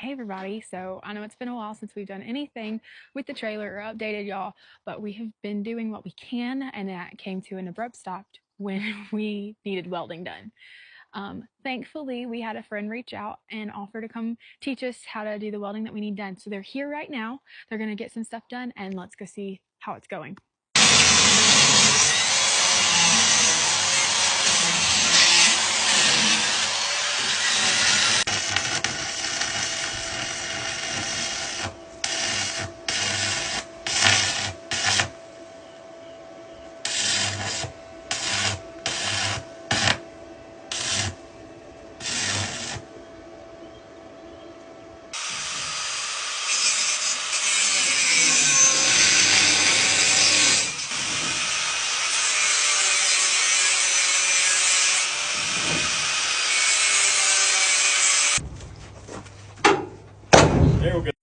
Hey everybody, so I know it's been a while since we've done anything with the trailer or updated y'all, but we have been doing what we can, and that came to an abrupt stop when we needed welding done. Thankfully, we had a friend reach out and offer to come teach us how to do the welding that we need done. So they're here right now. They're going to get some stuff done, and let's go see how it's going. There we go.